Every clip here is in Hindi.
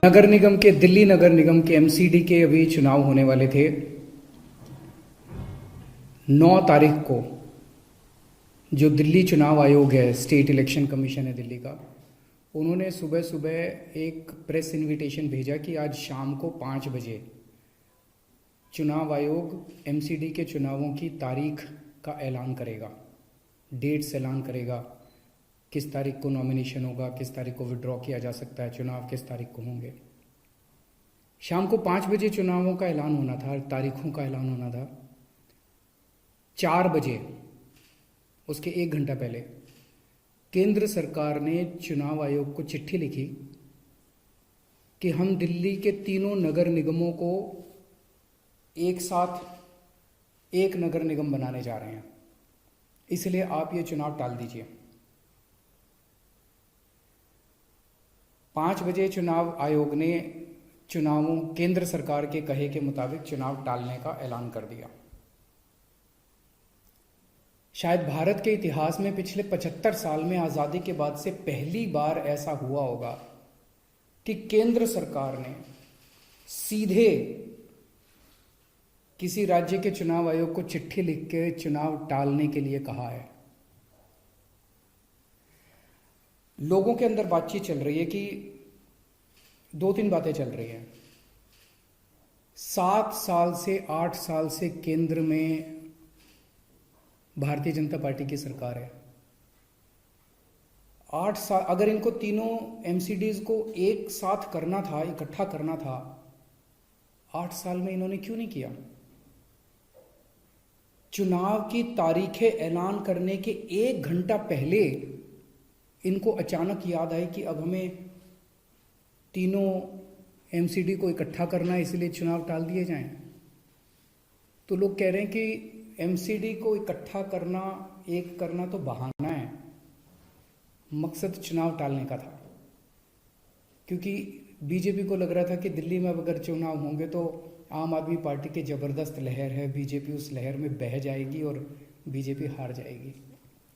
नगर निगम के दिल्ली नगर निगम के एमसीडी के अभी चुनाव होने वाले थे। 9 तारीख को जो दिल्ली चुनाव आयोग है, स्टेट इलेक्शन कमीशन है दिल्ली का, उन्होंने सुबह सुबह एक प्रेस इनविटेशन भेजा कि आज शाम को 5 बजे चुनाव आयोग एमसीडी के चुनावों की तारीख का ऐलान करेगा, डेट्स ऐलान करेगा, किस तारीख को नॉमिनेशन होगा, किस तारीख को विड्रॉ किया जा सकता है, चुनाव किस तारीख को होंगे। शाम को 5 बजे चुनावों का ऐलान होना था, तारीखों का ऐलान होना था। 4 बजे, उसके 1 घंटा पहले, केंद्र सरकार ने चुनाव आयोग को चिट्ठी लिखी कि हम दिल्ली के तीनों नगर निगमों को एक साथ एक नगर निगम बनाने जा रहे हैं, इसलिए आप ये चुनाव टाल दीजिए। 5 बजे चुनाव आयोग ने चुनावों केंद्र सरकार के कहे के मुताबिक चुनाव टालने का ऐलान कर दिया। शायद भारत के इतिहास में पिछले 75 साल में आज़ादी के बाद से पहली बार ऐसा हुआ होगा कि केंद्र सरकार ने सीधे किसी राज्य के चुनाव आयोग को चिट्ठी लिख के चुनाव टालने के लिए कहा है। लोगों के अंदर बातचीत चल रही है कि 2-3 बातें चल रही हैं। 7 साल से 8 साल से केंद्र में भारतीय जनता पार्टी की सरकार है। 8 साल, अगर इनको तीनों एमसीडीज को एक साथ करना था, इकट्ठा करना था, 8 साल में इन्होंने क्यों नहीं किया? चुनाव की तारीखें ऐलान करने के 1 घंटा पहले इनको अचानक याद आई कि अब हमें तीनों एमसीडी को इकट्ठा करना है, इसलिए चुनाव टाल दिए जाएं। तो लोग कह रहे हैं कि एमसीडी को इकट्ठा करना, एक करना तो बहाना है, मकसद चुनाव टालने का था। क्योंकि बीजेपी को लग रहा था कि दिल्ली में अब अगर चुनाव होंगे तो आम आदमी पार्टी की ज़बरदस्त लहर है, बीजेपी उस लहर में बह जाएगी और बीजेपी हार जाएगी,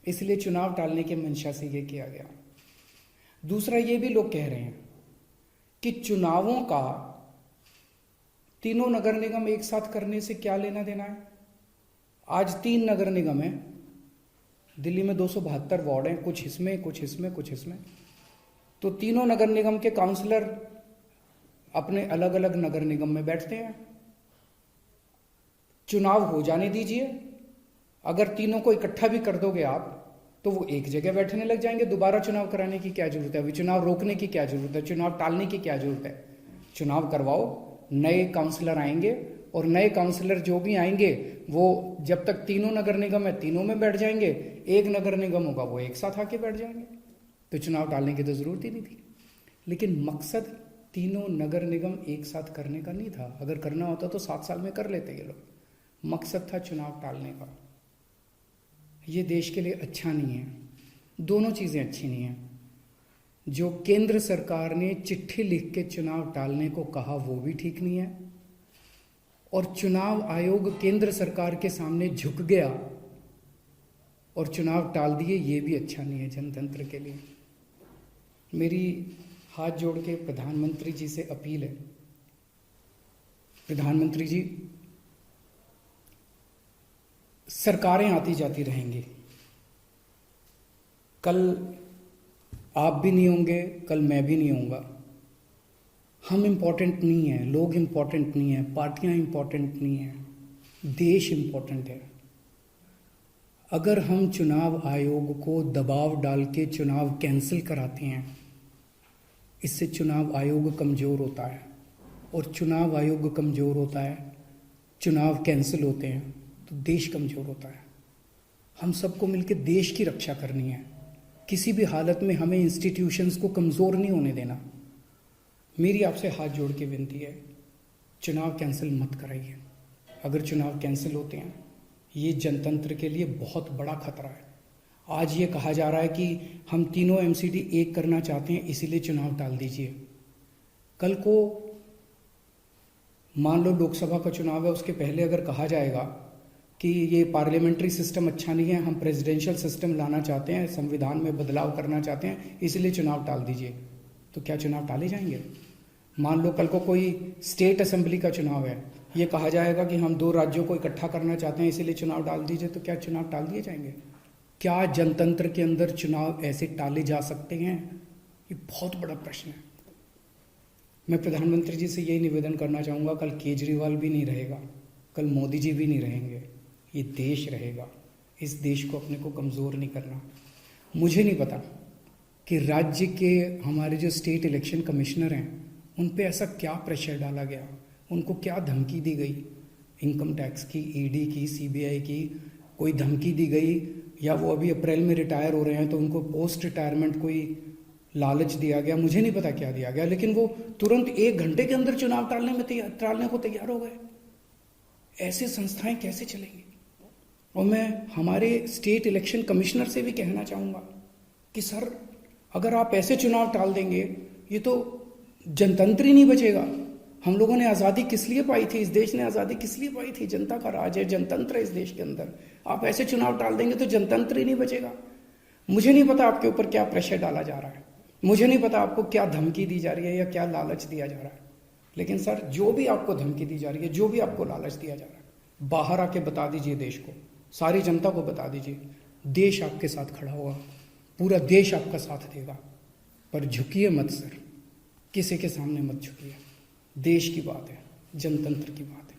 इसलिए चुनाव टालने की मंशा से ये किया गया। दूसरा, ये भी लोग कह रहे हैं कि चुनावों का तीनों नगर निगम एक साथ करने से क्या लेना देना है। आज 3 नगर निगम है दिल्ली में, 272 वार्ड हैं, कुछ इसमें कुछ इसमें कुछ इसमें। तो तीनों नगर निगम के काउंसलर अपने अलग अलग नगर निगम में बैठते हैं। चुनाव हो जाने दीजिए, अगर तीनों को इकट्ठा भी कर दोगे आप तो वो एक जगह बैठने लग जाएंगे। दोबारा चुनाव कराने की क्या जरूरत है? अभी चुनाव रोकने की क्या जरूरत है? चुनाव टालने की क्या जरूरत है? चुनाव करवाओ, नए काउंसलर आएंगे और नए काउंसलर जो भी आएंगे वो जब तक तीनों नगर निगम है तीनों में बैठ जाएंगे, एक नगर निगम होगा वो एक साथ आके बैठ जाएंगे। तो चुनाव टालने की तो जरूरत ही नहीं थी। लेकिन मकसद तीनों नगर निगम एक साथ करने का नहीं था। अगर करना होता तो 7 साल में कर लेते ये लोग। मकसद था चुनाव टालने का। ये देश के लिए अच्छा नहीं है, दोनों चीज़ें अच्छी नहीं हैं। जो केंद्र सरकार ने चिट्ठी लिख के चुनाव टालने को कहा वो भी ठीक नहीं है, और चुनाव आयोग केंद्र सरकार के सामने झुक गया और चुनाव टाल दिए, ये भी अच्छा नहीं है जनतंत्र के लिए। मेरी हाथ जोड़ के प्रधानमंत्री जी से अपील है, प्रधानमंत्री जी, सरकारें आती जाती रहेंगी, कल आप भी नहीं होंगे, कल मैं भी नहीं होऊंगा। हम इम्पोर्टेंट नहीं हैं, लोग इम्पोर्टेंट नहीं हैं, पार्टियां इम्पोर्टेंट नहीं हैं, देश इम्पोर्टेंट है। अगर हम चुनाव आयोग को दबाव डाल के चुनाव कैंसिल कराते हैं, इससे चुनाव आयोग कमज़ोर होता है, और चुनाव आयोग कमज़ोर होता है, चुनाव कैंसिल होते हैं तो देश कमज़ोर होता है। हम सबको मिलकर देश की रक्षा करनी है। किसी भी हालत में हमें इंस्टीट्यूशंस को कमज़ोर नहीं होने देना। मेरी आपसे हाथ जोड़ के विनती है, चुनाव कैंसिल मत कराइए। अगर चुनाव कैंसिल होते हैं, ये जनतंत्र के लिए बहुत बड़ा खतरा है। आज ये कहा जा रहा है कि हम तीनों एमसीडी एक करना चाहते हैं, इसीलिए चुनाव टाल दीजिए। कल को मान लो लोकसभा का चुनाव है, उसके पहले अगर कहा जाएगा कि ये पार्लियामेंट्री सिस्टम अच्छा नहीं है, हम प्रेसिडेंशियल सिस्टम लाना चाहते हैं, संविधान में बदलाव करना चाहते हैं, इसलिए चुनाव टाल दीजिए, तो क्या चुनाव टाले जाएंगे? मान लो कल को कोई स्टेट असेंबली का चुनाव है, ये कहा जाएगा कि हम 2 राज्यों को इकट्ठा करना चाहते हैं इसीलिए चुनाव टाल दीजिए, तो क्या चुनाव टाल दिए जाएंगे? क्या जनतंत्र के अंदर चुनाव ऐसे टाले जा सकते हैं? ये बहुत बड़ा प्रश्न है। मैं प्रधानमंत्री जी से यही निवेदन करना चाहूँगा, कल केजरीवाल भी नहीं रहेगा, कल मोदी जी भी नहीं रहेंगे, ये देश रहेगा। इस देश को अपने को कमज़ोर नहीं करना। मुझे नहीं पता कि राज्य के हमारे जो स्टेट इलेक्शन कमिश्नर हैं उन पे ऐसा क्या प्रेशर डाला गया, उनको क्या धमकी दी गई, इनकम टैक्स की, ईडी की, सीबीआई की कोई धमकी दी गई, या वो अभी अप्रैल में रिटायर हो रहे हैं तो उनको पोस्ट रिटायरमेंट कोई लालच दिया गया, मुझे नहीं पता क्या दिया गया, लेकिन वो तुरंत 1 घंटे के अंदर चुनाव टालने को तैयार हो गए। ऐसे संस्थाएं कैसे चलेंगी? और मैं हमारे स्टेट इलेक्शन कमिश्नर से भी कहना चाहूँगा कि सर, अगर आप ऐसे चुनाव टाल देंगे, ये तो जनतंत्र ही नहीं बचेगा। हम लोगों ने आज़ादी किस लिए पाई थी? इस देश ने आज़ादी किस लिए पाई थी? जनता का राज है, जनतंत्र है इस देश के अंदर। आप ऐसे चुनाव टाल देंगे तो जनतंत्र ही नहीं बचेगा। मुझे नहीं पता आपके ऊपर क्या प्रेशर डाला जा रहा है, मुझे नहीं पता आपको क्या धमकी दी जा रही है या क्या लालच दिया जा रहा है, लेकिन सर, जो भी आपको धमकी दी जा रही है, जो भी आपको लालच दिया जा रहा है, बाहर आके बता दीजिए देश को, सारी जनता को बता दीजिए। देश आपके साथ खड़ा होगा, पूरा देश आपका साथ देगा। पर झुकिए मत सर, किसी के सामने मत झुकिए। देश की बात है, जनतंत्र की बात है।